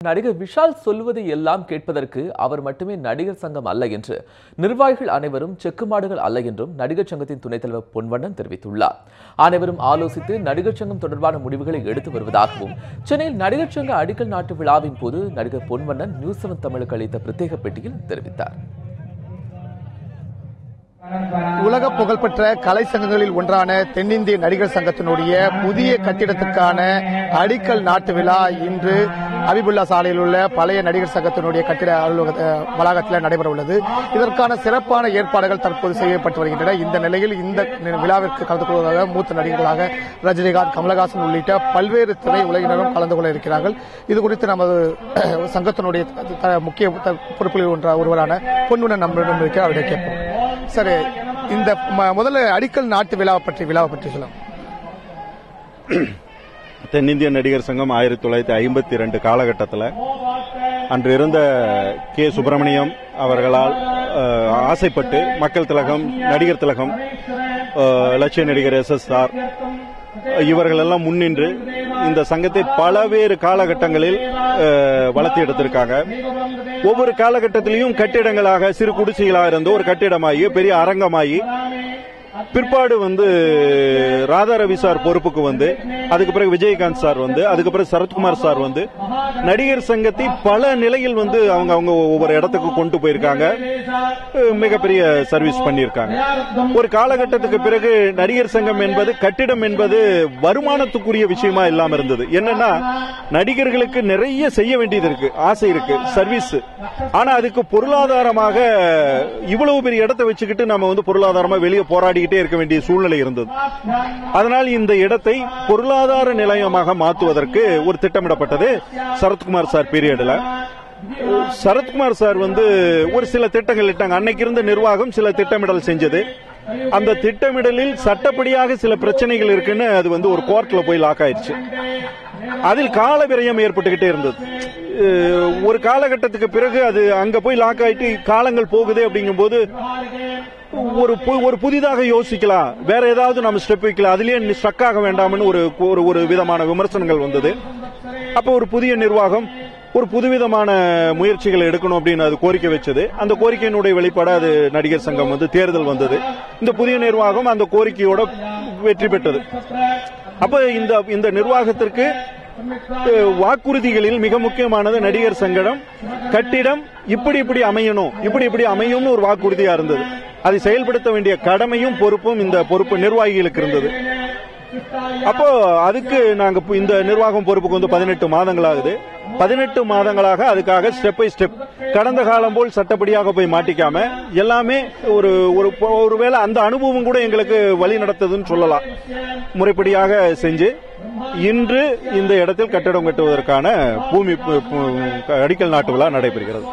நடிகர் விஷால் சொல்வதை எல்லாம் கேட்பதற்கு அவர் மட்டுமே நடிகர் சங்கம் அல்ல என்று நிர்வாகிகள் அனைவரும் செக்குமாடுகள் அல்ல என்றும் நடிகர் சங்கத்தின் துணைத் தலைவர் பொன்வண்ணன் தெரிவித்துள்ளார். அனைவரும் ஆலோசித்து நடிகர் சங்கம் தொடர்பான முடிவுகளை எடுத்து வருவதாகவும் சென்னையில் நடிகர் சங்க அடிக்கல் நாட்டு விழாவின் போது நடிகர் பொன்வண்ணன் நியூஸ் 7 தமிழுக்கு அளித்த பிரத்யேக பேட்டியில் தெரிவித்தார். உலக புகழ்பெற்ற கலை சங்கங்களில் ஒன்றான தென்னிந்திய நடிகர் சங்கத்தினுடைய புதிய கட்டிடத்திற்கான அடிக்கல் நாட்டு விழா இன்று அபிபுல்லா சாலையில் உள்ள பழைய நடிகர் சங்கத்தினுடைய கட்டிட வளாகத்தில் நடைபெற உள்ளது. இதற்கான சிறப்பான ஏற்பாடுகள் தற்போது செய்யப்பட்டு வருகின்றன. இந்த நிலையில் இந்த விழாவிற்கு கலந்து கொள்வதாக மூத்த நடிகர்களாக ரஜினிகாந்த், கமலஹாசன் உள்ளிட்ட பல்வேறு திரை உலகினரும் கலந்து கொள்ள இருக்கிறார்கள். இதுகுறித்து நமது சங்கத்தினுடைய முக்கிய பொறுப்பில் ஒருவரான பொன்வண்ணன் நம்மிடம் இருக்க அவரை கேட்போம். சரி, இந்த முதல்ல அடிக்கல் நாட்டு விழாவை பற்றி சொல்லலாம். தென்னிந்திய நடிகர் சங்கம் 1952 காலகட்டத்தில் அன்று இருந்த கே. சுப்பிரமணியம் அவர்களால் ஆசைப்பட்டு மக்கள் திலகம், நடிகர் திலகம், லட்சிய நடிகர் SSR இவர்கள் எல்லாம் முன்னின்று இந்த சங்கத்தை பல்வேறு காலகட்டங்களில் வளர்த்தி எடுத்திருக்காங்க. ஒவ்வொரு காலகட்டத்திலையும் கட்டிடங்களாக சிறு குடிசைகளாக இருந்த ஒரு கட்டிடமாகி பெரிய அரங்கமாகி பிற்பாடு ராதா ரவி சார் பொறுப்புக்கு அதுக்கு பிறகு விஜயகாந்த் சார் அதுக்கு பிறகு சரத்குமார் சார் நடிகர் சங்கத்தை பல நிலையில் அவங்க ஒவ்வொரு இடத்துக்கு கொண்டு போயிருக்காங்க. மிகப்பெரிய சர்வீஸ் பண்ணியிருக்காங்க. ஒரு காலகட்டத்துக்கு பிறகு நடிகர் சங்கம் என்பது கட்டிடம் என்பது வருமானத்துக்குரிய விஷயமா இல்லாம இருந்தது. என்னன்னா நடிகர்களுக்கு நிறைய செய்ய வேண்டியது இருக்கு, ஆசை இருக்கு, சர்வீஸ். ஆனா அதுக்கு பொருளாதாரமாக இவ்வளவு பெரிய இடத்தை வச்சுக்கிட்டு நம்ம பொருளாதாரமா வெளியே போராடி இருக்க வேண்டிய சூழ்நிலை இருந்தது. அதனால் இந்த இடத்தை பொருளாதார நிலையமாக மாற்றுவதற்கு ஒரு திட்டமிடப்பட்டது சரத்குமார் சார் பீரியட்ல. சரத்குமார் சார் ஒரு சில திட்டங்கள் இட்டாங்க. அன்னைக்கு இருந்த நிர்வாகம் சில திட்டமிடல் செஞ்சது. அந்த திட்டமிடலில் சட்டப்படியாக சில பிரச்சனைகள் இருக்குன்னு அது ஒரு கோர்ட்ல போய் லாக் ஆயிடுச்சு. அதில் கால விரயம் ஏற்பட்டுக்கிட்டே இருந்தது. ஒரு காலகட்டத்துக்கு பிறகு அது அங்க போய் லாக் ஆயிட்டு காலங்கள் போகுது. அப்படிங்கும்போது ஒரு புதிதாக யோசிக்கலாம், வேற ஏதாவது நம்ம ஸ்டெப் வைக்கலாம், அதுலயே ஸ்ட்ரக் ஆக வேண்டாம்னு ஒரு விதமான விமர்சனங்கள் வந்தது. அப்ப ஒரு புதிய நிர்வாகம் ஒரு புதுவிதமான முயற்சிகள் எடுக்கணும் அப்படின்னு அது கோரிக்கை வச்சது. அந்த கோரிக்கையினுடைய வெளிப்பாடு அது நடிகர் சங்கம் தேர்தல் வந்தது. இந்த புதிய நிர்வாகம் அந்த கோரிக்கையோட வெற்றி பெற்றது. அப்ப இந்த நிர்வாகத்திற்கு வாக்குறுதிகளில் மிக முக்கியமானது நடிகர் சங்கம் கட்டிடம் இப்படி அமையணும், இப்படி அமையும்னு ஒரு வாக்குறுதியா இருந்தது. அதை செயல்படுத்த வேண்டிய கடமையும் பொறுப்பும் இந்த பொறுப்பு நிர்வாகிகளுக்கு இருந்தது. அப்போ அதுக்கு நாங்க இந்த நிர்வாகம் பொறுப்புக்கு 18 மாதங்கள் ஆகுது. 18 மாதங்களாக அதுக்காக ஸ்டெப் பை ஸ்டெப் கடந்த காலம் போல் சட்டப்படியாக போய் மாட்டிக்காம எல்லாமே ஒருவேளை அந்த அனுபவம் கூட எங்களுக்கு வழி நடத்ததுன்னு சொல்லலாம். முறைப்படியாக செஞ்சு இன்று இந்த இடத்தில் கட்டடம் கட்டுவதற்கான பூமி அடிக்கல் நாட்டு விழா நடைபெறுகிறது.